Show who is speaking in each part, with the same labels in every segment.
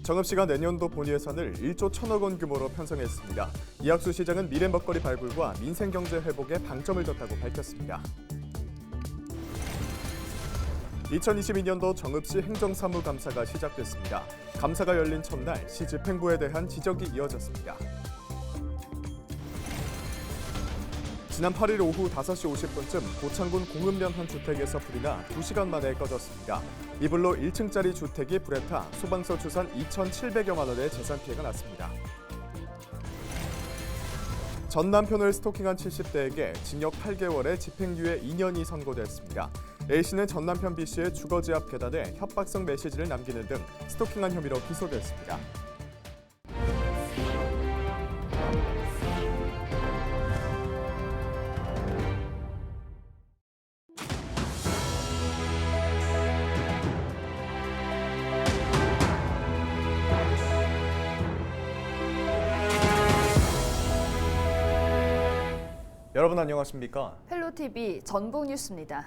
Speaker 1: 정읍시가 내년도 본예산을 1조 1천억 원 규모로 편성했습니다. 이학수 시장은 미래 먹거리 발굴과 민생 경제 회복에 방점을 뒀다고 밝혔습니다. 2022년도 정읍시 행정사무감사가 시작됐습니다. 감사가 열린 첫날 시 집행부에 대한 지적이 이어졌습니다. 지난 8일 오후 5시 50분쯤 고창군 공읍면 한 주택에서 불이 나 2시간 만에 꺼졌습니다. 이불로 1층짜리 주택이 불에 타 소방서 추산 2,700여만 원의 재산 피해가 났습니다. 전 남편을 스토킹한 70대에게 징역 8개월에 집행유예 2년이 선고됐습니다. A씨는 전 남편 B씨의 주거지 앞 계단에 협박성 메시지를 남기는 등 스토킹한 혐의로 기소됐습니다. 여러분 안녕하십니까?
Speaker 2: 헬로TV 전북뉴스입니다.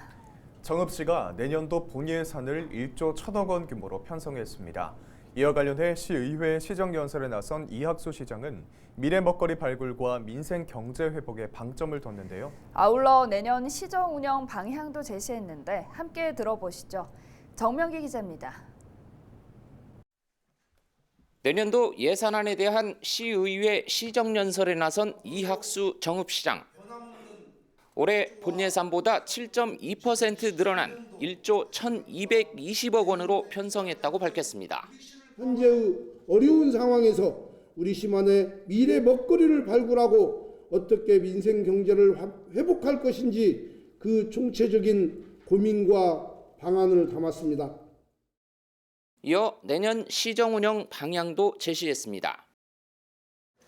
Speaker 1: 정읍시가 내년도 본예산을 1조 1천억 원 규모로 편성했습니다. 이와 관련해 시의회 시정연설에 나선 이학수 시장은 미래 먹거리 발굴과 민생 경제 회복에 방점을 뒀는데요.
Speaker 2: 아울러 내년 시정 운영 방향도 제시했는데 함께 들어보시죠. 정명기 기자입니다.
Speaker 3: 내년도 예산안에 대한 시의회 시정연설에 나선 이학수 정읍시장. 올해 본예산보다 7.2% 늘어난 1조 1,220억 원으로 편성했다고 밝혔습니다.
Speaker 4: 현재의 어려운 상황에서 우리 시만의 미래 먹거리를 발굴하고 어떻게 민생 경제를 회복할 것인지 그 총체적인 고민과 방안을 담았습니다.
Speaker 3: 이어 내년 시정 운영 방향도 제시했습니다.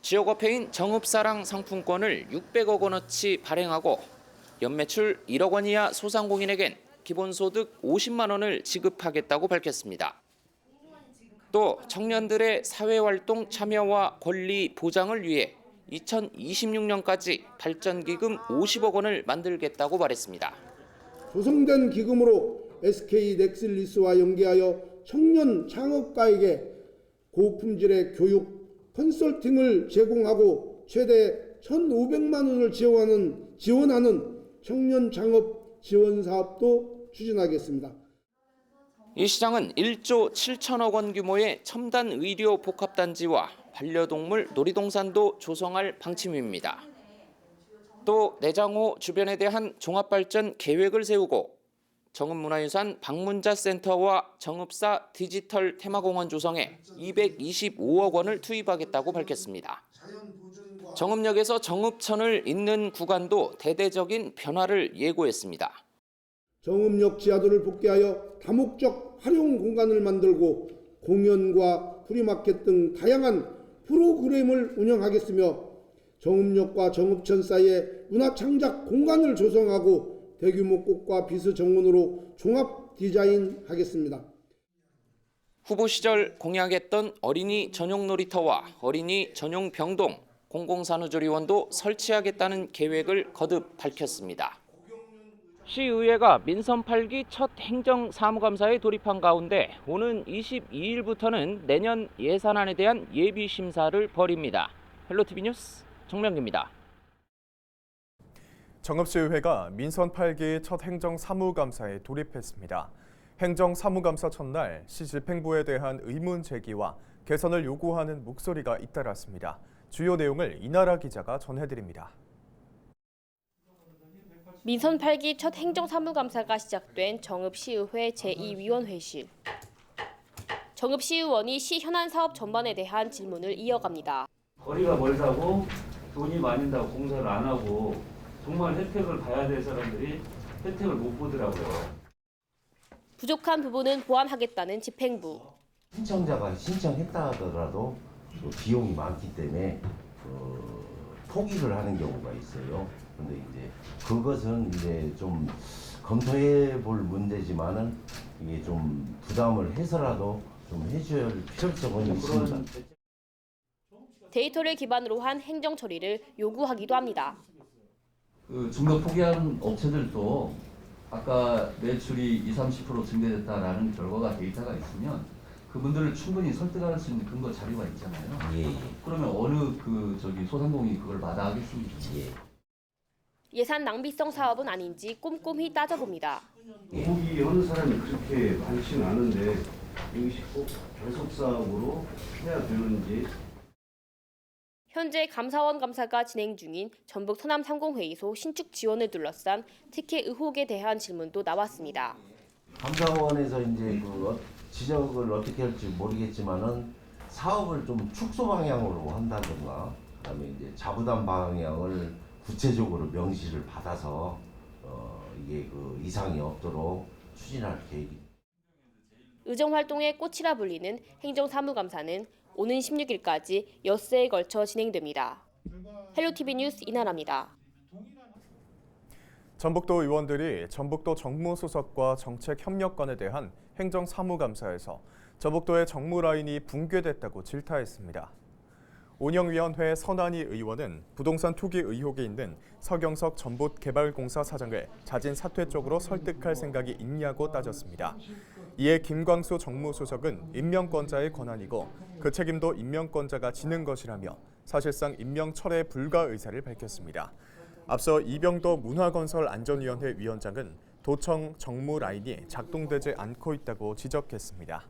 Speaker 3: 지역화폐인 정읍사랑 상품권을 600억 원어치 발행하고 연매출 1억 원 이하 소상공인에겐 기본소득 50만 원을 지급하겠다고 밝혔습니다. 또 청년들의 사회활동 참여와 권리 보장을 위해 2026년까지 발전기금 50억 원을 만들겠다고 말했습니다.
Speaker 4: 조성된 기금으로 SK 넥슬리스와 연계하여 청년 창업가에게 고품질의 교육, 컨설팅을 제공하고 최대 1,500만 원을 지원하는 청년 창업 지원 사업도 추진하겠습니다.
Speaker 3: 이 시장은 1조 7천억 원 규모의 첨단 의료 복합단지와 반려동물 놀이동산도 조성할 방침입니다. 또 내장호 주변에 대한 종합발전 계획을 세우고 정읍문화유산 방문자센터와 정읍사 디지털 테마공원 조성에 225억 원을 투입하겠다고 밝혔습니다. 정읍역에서 정읍천을 잇는 구간도 대대적인 변화를 예고했습니다.
Speaker 4: 정읍역 지하도를 복귀하여 다목적 활용 공간을 만들고 공연과 프리마켓 등 다양한 프로그램을 운영하겠으며 정읍역과 정읍천 사이에 문화창작 공간을 조성하고 대규모 꽃과 비스 정원으로 종합 디자인하겠습니다.
Speaker 3: 후보 시절 공약했던 어린이 전용 놀이터와 어린이 전용 병동, 공공산후조리원도 설치하겠다는 계획을 거듭 밝혔습니다. 시의회가 민선 8기 첫 행정사무감사에 돌입한 가운데 오는 22일부터는 내년 예산안에 대한 예비심사를 벌입니다. 헬로TV 뉴스 정명기입니다.
Speaker 1: 정읍시의회가 민선 8기 첫 행정사무감사에 돌입했습니다. 행정사무감사 첫날 시 집행부에 대한 의문 제기와 개선을 요구하는 목소리가 잇따랐습니다. 주요 내용을 이나라 기자가 전해드립니다.
Speaker 5: 민선 8기 첫 행정사무감사가 시작된 정읍시의회 제2위원회실. 정읍시의원이 시 현안 사업 전반에 대한 질문을 이어갑니다.
Speaker 6: 거리가 멀다고 돈이 많이 든다고 공사를 안 하고 정말 혜택을 봐야 될 사람들이 혜택을 못 보더라고요.
Speaker 5: 부족한 부분은 보완하겠다는 집행부.
Speaker 7: 신청자가 신청했다 하더라도 비용이 많기 때문에 포기를 하는 경우가 있어요. 근데 이제 그것은 이제 좀 검토해 볼 문제지만은 이게 좀 부담을 해서라도 좀 해줘야 할 필요성은 있습니다.
Speaker 5: 데이터를 기반으로 한 행정 처리를 요구하기도 합니다.
Speaker 8: 중도 포기하는 업체들도 아까 매출이 20-30% 증대됐다라는 결과가 데이터가 있으면 그분들을 충분히 설득할 수 있는 근거 자료가 있잖아요.
Speaker 7: 예,
Speaker 8: 그러면 어느 소상공인이 그걸 마다하겠습니까?
Speaker 7: 예.
Speaker 5: 예산 낭비성 사업은 아닌지 꼼꼼히 따져봅니다.
Speaker 4: 거기 어느 사람이 그렇게 많지는 않은데 이것이 꼭 계속 사업으로 해야 되는지.
Speaker 5: 현재 감사원 감사가 진행 중인 전북 서남 상공회의소 신축 지원을 둘러싼 특혜 의혹에 대한 질문도 나왔습니다.
Speaker 7: 감사원에서 이제 지적을 어떻게 할지 모르겠지만은 사업을 좀 축소 방향으로 한다든가, 그다음에 이제 자부담 방향을 구체적으로 명시를 받아서 이게 이상이 없도록 추진할 계획입니다.
Speaker 5: 의정 활동의 꽃이라 불리는 행정사무감사는 오는 16일까지 엿새에 걸쳐 진행됩니다. 헬로티비 뉴스 이나라입니다.
Speaker 1: 전북도 의원들이 전북도 정무수석과 정책협력관에 대한 행정사무감사에서 전북도의 정무 라인이 붕괴됐다고 질타했습니다. 운영위원회 선한희 의원은 부동산 투기 의혹이 있는 서경석 전북개발공사 사장을 자진 사퇴 쪽으로 설득할 생각이 있냐고 따졌습니다. 이에 김광수 정무수석은 임명권자의 권한이고 그 책임도 임명권자가 지는 것이라며 사실상 임명 철회 불가 의사를 밝혔습니다. 앞서 이병도 문화건설안전위원회 위원장은 도청 정무 라인이 작동되지 않고 있다고 지적했습니다.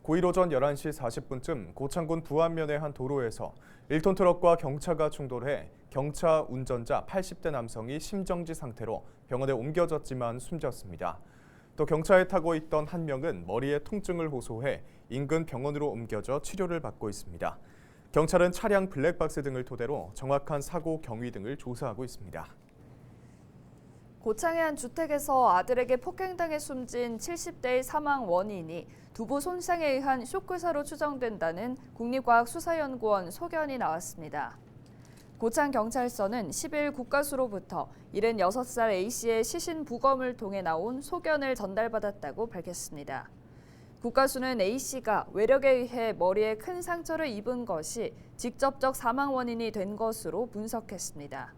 Speaker 1: 9일 오전 11시 40분쯤 고창군 부안면의 한 도로에서 1톤 트럭과 경차가 충돌해 경차 운전자 80대 남성이 심정지 상태로 병원에 옮겨졌지만 숨졌습니다. 또 경차에 타고 있던 한 명은 머리에 통증을 호소해 인근 병원으로 옮겨져 치료를 받고 있습니다. 경찰은 차량 블랙박스 등을 토대로 정확한 사고 경위 등을 조사하고 있습니다.
Speaker 2: 고창의 한 주택에서 아들에게 폭행당해 숨진 70대의 사망 원인이 두부 손상에 의한 쇼크사로 추정된다는 국립과학수사연구원 소견이 나왔습니다. 고창경찰서는 10일 국가수로부터 76살 A씨의 시신 부검을 통해 나온 소견을 전달받았다고 밝혔습니다. 국가수는 A씨가 외력에 의해 머리에 큰 상처를 입은 것이 직접적 사망 원인이 된 것으로 분석했습니다.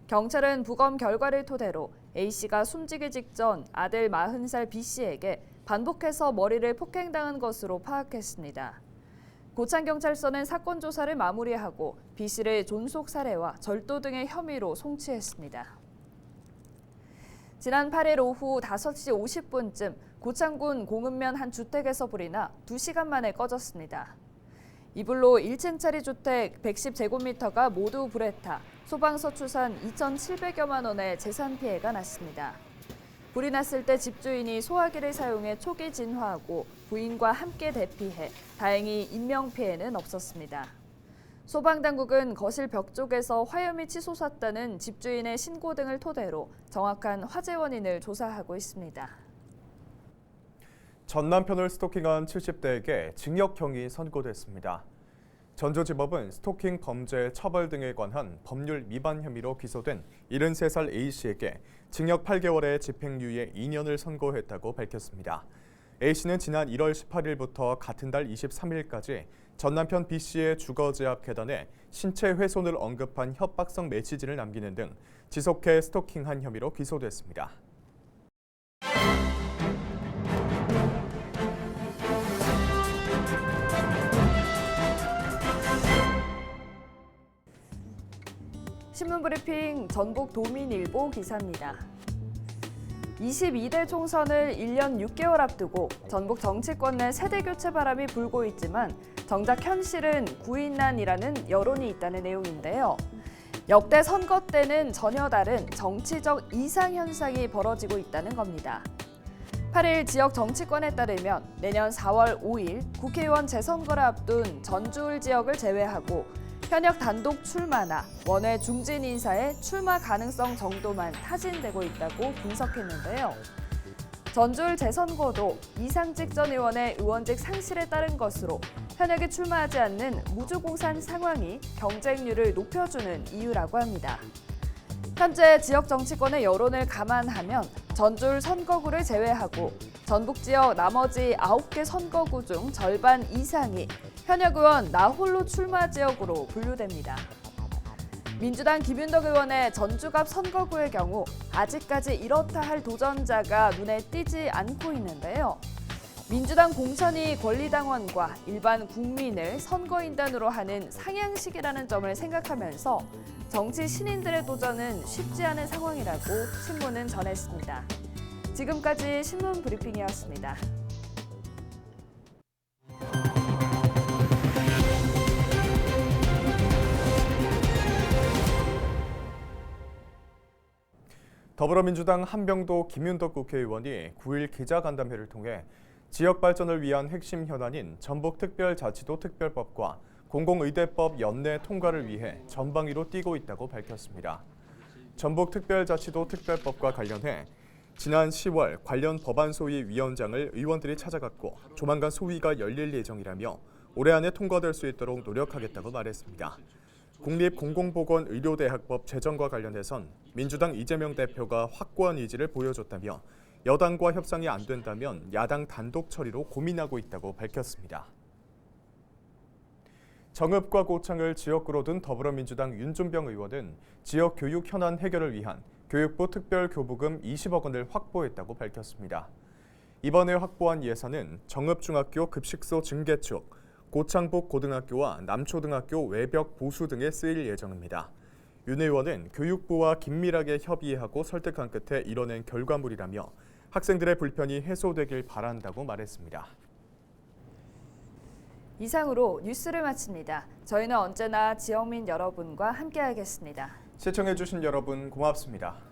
Speaker 2: 경찰은 부검 결과를 토대로 A씨가 숨지기 직전 아들 40살 B씨에게 반복해서 머리를 폭행당한 것으로 파악했습니다. 고창경찰서는 사건 조사를 마무리하고 B씨를 존속 살해와 절도 등의 혐의로 송치했습니다. 지난 8일 오후 5시 50분쯤 고창군 공읍면 한 주택에서 불이 나 2시간 만에 꺼졌습니다. 이 불로 1층짜리 주택 110제곱미터가 모두 불에 타 소방서 추산 2,700여만 원의 재산 피해가 났습니다. 불이 났을 때 집주인이 소화기를 사용해 초기 진화하고 부인과 함께 대피해 다행히 인명피해는 없었습니다. 소방당국은 거실 벽 쪽에서 화염이 치솟았다는 집주인의 신고 등을 토대로 정확한 화재 원인을 조사하고 있습니다.
Speaker 1: 전 남편을 스토킹한 70대에게 징역형이 선고됐습니다. 전주지법은 스토킹 범죄 처벌 등에 관한 법률 위반 혐의로 기소된 73살 A씨에게 징역 8개월의 집행유예 2년을 선고했다고 밝혔습니다. A씨는 지난 1월 18일부터 같은 달 23일까지 전 남편 B씨의 주거 제압 계단에 신체 훼손을 언급한 협박성 메시지를 남기는 등 지속해 스토킹한 혐의로 기소됐습니다.
Speaker 2: 신문브리핑 전북 도민일보 기사입니다. 22대 총선을 1년 6개월 앞두고 전북 정치권 내 세대교체 바람이 불고 있지만 정작 현실은 구인난이라는 여론이 있다는 내용인데요. 역대 선거 때는 전혀 다른 정치적 이상현상이 벌어지고 있다는 겁니다. 8일 지역 정치권에 따르면 내년 4월 5일 국회의원 재선거를 앞둔 전주울 지역을 제외하고 현역 단독 출마나 원외 중진 인사의 출마 가능성 정도만 타진되고 있다고 분석했는데요. 전주울 재선거도 이상직 전 의원의 의원직 상실에 따른 것으로 현역이 출마하지 않는 무주공산 상황이 경쟁률을 높여주는 이유라고 합니다. 현재 지역 정치권의 여론을 감안하면 전주울 선거구를 제외하고 전북 지역 나머지 9개 선거구 중 절반 이상이 현역 의원 나 홀로 출마 지역으로 분류됩니다. 민주당 김윤덕 의원의 전주갑 선거구의 경우 아직까지 이렇다 할 도전자가 눈에 띄지 않고 있는데요. 민주당 공천이 권리당원과 일반 국민을 선거인단으로 하는 상향식이라는 점을 생각하면서 정치 신인들의 도전은 쉽지 않은 상황이라고 신문은 전했습니다. 지금까지 신문 브리핑이었습니다.
Speaker 1: 더불어민주당 한병도 김윤덕 국회의원이 9일 기자간담회를 통해 지역 발전을 위한 핵심 현안인 전북특별자치도 특별법과 공공의대법 연내 통과를 위해 전방위로 뛰고 있다고 밝혔습니다. 전북특별자치도 특별법과 관련해 지난 10월 관련 법안 소위 위원장을 의원들이 찾아갔고 조만간 소위가 열릴 예정이라며 올해 안에 통과될 수 있도록 노력하겠다고 말했습니다. 국립공공보건의료대학법 제정과 관련해선 민주당 이재명 대표가 확고한 의지를 보여줬다며 여당과 협상이 안 된다면 야당 단독 처리로 고민하고 있다고 밝혔습니다. 정읍과 고창을 지역구로 둔 더불어민주당 윤준병 의원은 지역 교육 현안 해결을 위한 교육부 특별교부금 20억 원을 확보했다고 밝혔습니다. 이번에 확보한 예산은 정읍중학교 급식소 증개축, 고창북 고등학교와 남초등학교 외벽 보수 등에 쓰일 예정입니다. 윤 의원은 교육부와 긴밀하게 협의하고 설득한 끝에 이뤄낸 결과물이라며 학생들의 불편이 해소되길 바란다고 말했습니다.
Speaker 2: 이상으로 뉴스를 마칩니다. 저희는 언제나 지역민 여러분과 함께하겠습니다.
Speaker 1: 시청해주신 여러분 고맙습니다.